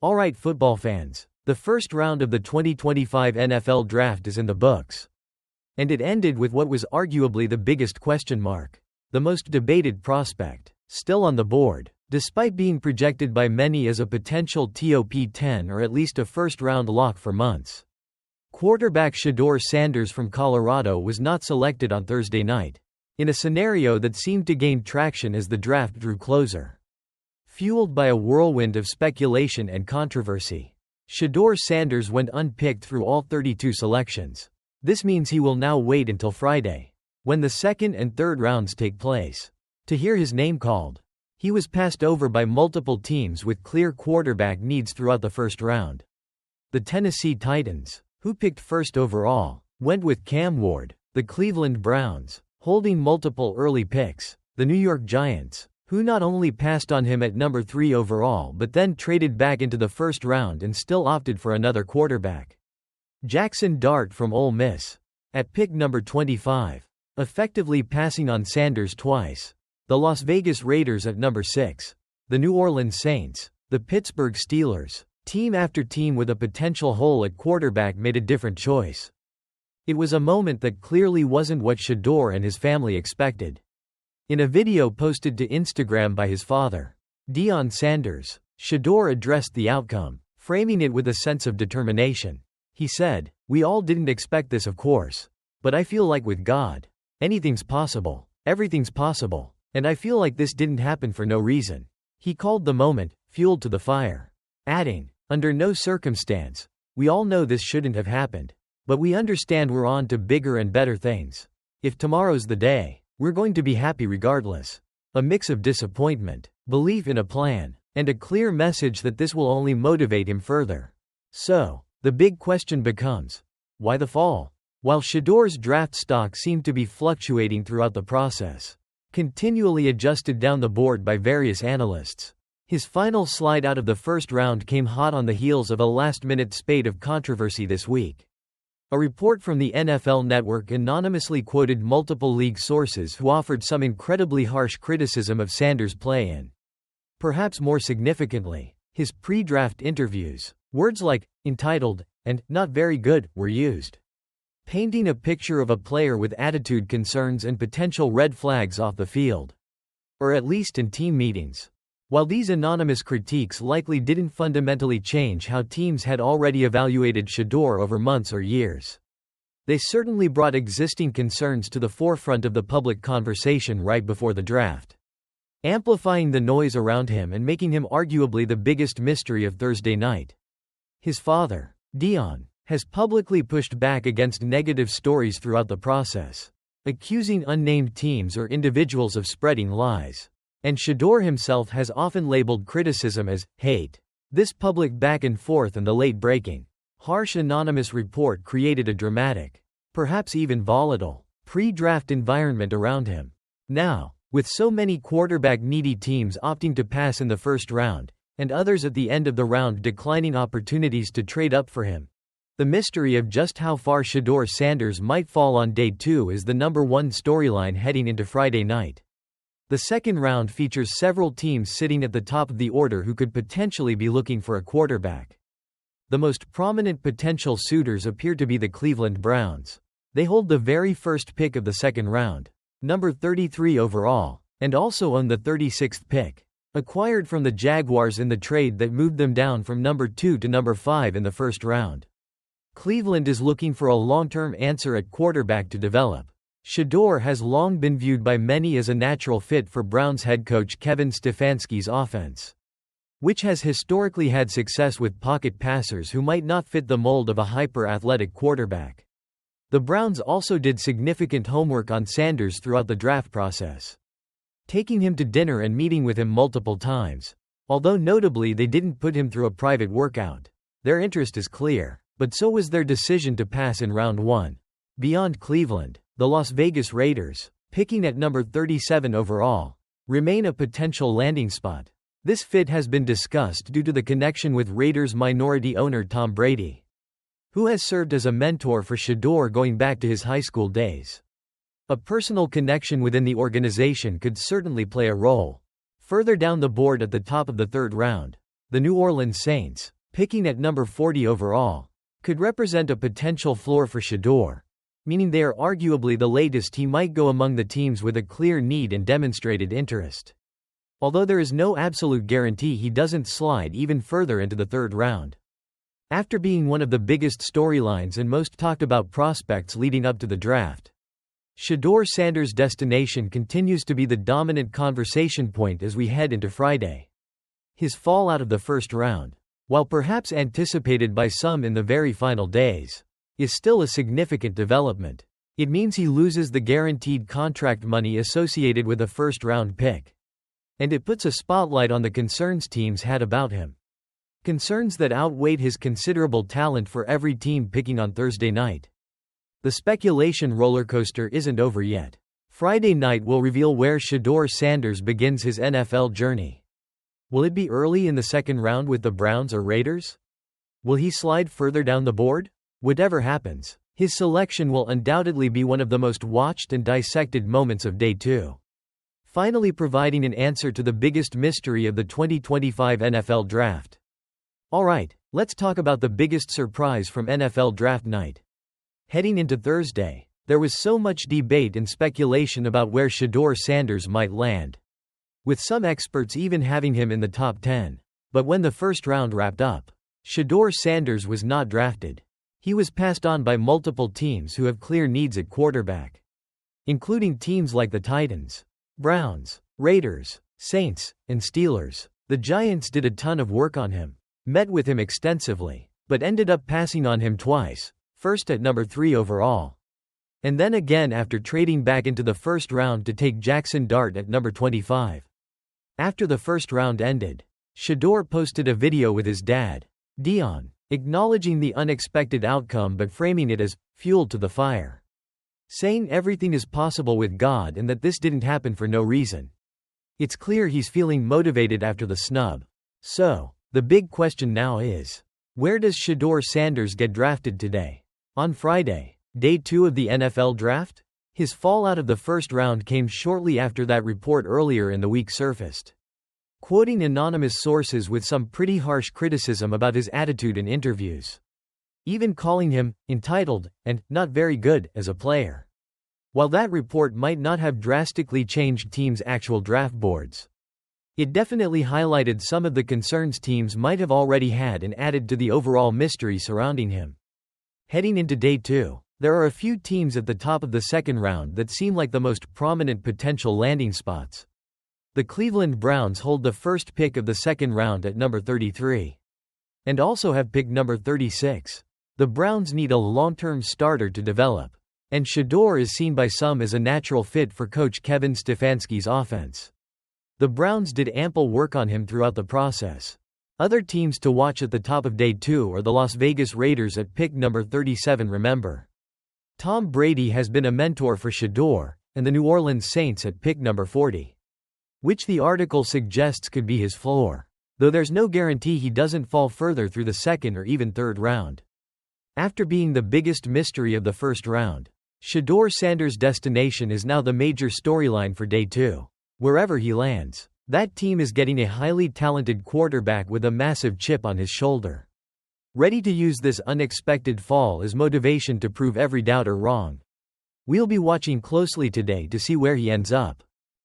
Alright, football fans, the first round of the 2025 NFL Draft is in the books. And it ended with what was arguably the biggest question mark. The most debated prospect, still on the board, despite being projected by many as a potential top 10 or at least a first-round lock for months. Quarterback Shedeur Sanders from Colorado was not selected on Thursday night, in a scenario that seemed to gain traction as the draft drew closer. Fueled by a whirlwind of speculation and controversy, Shedeur Sanders went unpicked through all 32 selections. This means he will now wait until Friday, when the second and third rounds take place, to hear his name called. He was passed over by multiple teams with clear quarterback needs throughout the first round. The Tennessee Titans, who picked first overall, went with Cam Ward. The Cleveland Browns, holding multiple early picks. The New York Giants, who not only passed on him at number 3 overall but then traded back into the first round and still opted for another quarterback. Jackson Dart from Ole Miss, at pick number 25, effectively passing on Sanders twice. The Las Vegas Raiders at number 6. The New Orleans Saints, the Pittsburgh Steelers, team after team with a potential hole at quarterback made a different choice. It was a moment that clearly wasn't what Shedeur and his family expected. In a video posted to Instagram by his father, Deion Sanders, Shedeur addressed the outcome, framing it with a sense of determination. He said, "We all didn't expect this, of course. But I feel like with God, anything's possible, everything's possible, and I feel like this didn't happen for no reason." He called the moment fuel to the fire, adding, "Under no circumstance, we all know this shouldn't have happened, but we understand we're on to bigger and better things. If tomorrow's the day, we're going to be happy regardless." A mix of disappointment, belief in a plan, and a clear message that this will only motivate him further. So, the big question becomes, why the fall? While Shedeur's draft stock seemed to be fluctuating throughout the process, continually adjusted down the board by various analysts, his final slide out of the first round came hot on the heels of a last-minute spate of controversy this week. A report from the NFL Network anonymously quoted multiple league sources who offered some incredibly harsh criticism of Sanders' play in. Perhaps more significantly, his pre-draft interviews. Words like entitled and not very good were used, painting a picture of a player with attitude concerns and potential red flags off the field, or at least in team meetings. While these anonymous critiques likely didn't fundamentally change how teams had already evaluated Shedeur over months or years, they certainly brought existing concerns to the forefront of the public conversation right before the draft, amplifying the noise around him and making him arguably the biggest mystery of Thursday night. His father, Deion, has publicly pushed back against negative stories throughout the process, accusing unnamed teams or individuals of spreading lies. And Shedeur himself has often labeled criticism as hate. This public back and forth and the late-breaking, harsh anonymous report created a dramatic, perhaps even volatile, pre-draft environment around him. Now, with so many quarterback-needy teams opting to pass in the first round, and others at the end of the round declining opportunities to trade up for him, the mystery of just how far Shedeur Sanders might fall on day 2 is the number one storyline heading into Friday night. The second round features several teams sitting at the top of the order who could potentially be looking for a quarterback. The most prominent potential suitors appear to be the Cleveland Browns. They hold the very first pick of the second round, number 33 overall, and also own the 36th pick, acquired from the Jaguars in the trade that moved them down from number 2 to number 5 in the first round. Cleveland is looking for a long-term answer at quarterback to develop. Shedeur has long been viewed by many as a natural fit for Browns head coach Kevin Stefanski's offense, which has historically had success with pocket passers who might not fit the mold of a hyper-athletic quarterback. The Browns also did significant homework on Sanders throughout the draft process, taking him to dinner and meeting with him multiple times. Although notably they didn't put him through a private workout. Their interest is clear, but so was their decision to pass in round 1. Beyond Cleveland, the Las Vegas Raiders, picking at number 37 overall, remain a potential landing spot. This fit has been discussed due to the connection with Raiders minority owner Tom Brady, who has served as a mentor for Shedeur going back to his high school days. A personal connection within the organization could certainly play a role. Further down the board at the top of the third round, the New Orleans Saints, picking at number 40 overall, could represent a potential floor for Shedeur, meaning they are arguably the latest he might go among the teams with a clear need and demonstrated interest. Although there is no absolute guarantee he doesn't slide even further into the third round. After being one of the biggest storylines and most talked about prospects leading up to the draft, Shedeur Sanders' destination continues to be the dominant conversation point as we head into Friday. His fall out of the first round, while perhaps anticipated by some in the very final days, is still a significant development. It means he loses the guaranteed contract money associated with a first-round pick. And it puts a spotlight on the concerns teams had about him. Concerns that outweighed his considerable talent for every team picking on Thursday night. The speculation rollercoaster isn't over yet. Friday night will reveal where Shedeur Sanders begins his NFL journey. Will it be early in the second round with the Browns or Raiders? Will he slide further down the board? Whatever happens, his selection will undoubtedly be one of the most watched and dissected moments of Day 2. Finally providing an answer to the biggest mystery of the 2025 NFL Draft. Alright, let's talk about the biggest surprise from NFL Draft Night. Heading into Thursday, there was so much debate and speculation about where Shedeur Sanders might land, with some experts even having him in the top 10. But when the first round wrapped up, Shedeur Sanders was not drafted. He was passed on by multiple teams who have clear needs at quarterback, including teams like the Titans, Browns, Raiders, Saints, and Steelers. The Giants did a ton of work on him, met with him extensively, but ended up passing on him twice, first at number 3 overall, and then again after trading back into the first round to take Jackson Dart at number 25. After the first round ended, Shedeur posted a video with his dad, Dion, acknowledging the unexpected outcome but framing it as fuel to the fire, saying everything is possible with God and that this didn't happen for no reason. It's clear he's feeling motivated after the snub. So, the big question now is, where does Shedeur Sanders get drafted today? On Friday, Day 2 of the NFL Draft? His fall out of the first round came shortly after that report earlier in the week surfaced, quoting anonymous sources with some pretty harsh criticism about his attitude in interviews, even calling him entitled and not very good as a player. While that report might not have drastically changed teams' actual draft boards, it definitely highlighted some of the concerns teams might have already had and added to the overall mystery surrounding him. Heading into Day 2, there are a few teams at the top of the second round that seem like the most prominent potential landing spots. The Cleveland Browns hold the first pick of the second round at number 33, and also have pick number 36. The Browns need a long-term starter to develop, and Shedeur is seen by some as a natural fit for coach Kevin Stefanski's offense. The Browns did ample work on him throughout the process. Other teams to watch at the top of Day 2 are the Las Vegas Raiders at pick number 37. Remember, Tom Brady has been a mentor for Shedeur, and the New Orleans Saints at pick number 40, which the article suggests could be his floor, though there's no guarantee he doesn't fall further through the second or even third round. After being the biggest mystery of the first round, Shedeur Sanders' destination is now the major storyline for Day 2. Wherever he lands, that team is getting a highly talented quarterback with a massive chip on his shoulder, ready to use this unexpected fall as motivation to prove every doubter wrong. We'll be watching closely today to see where he ends up.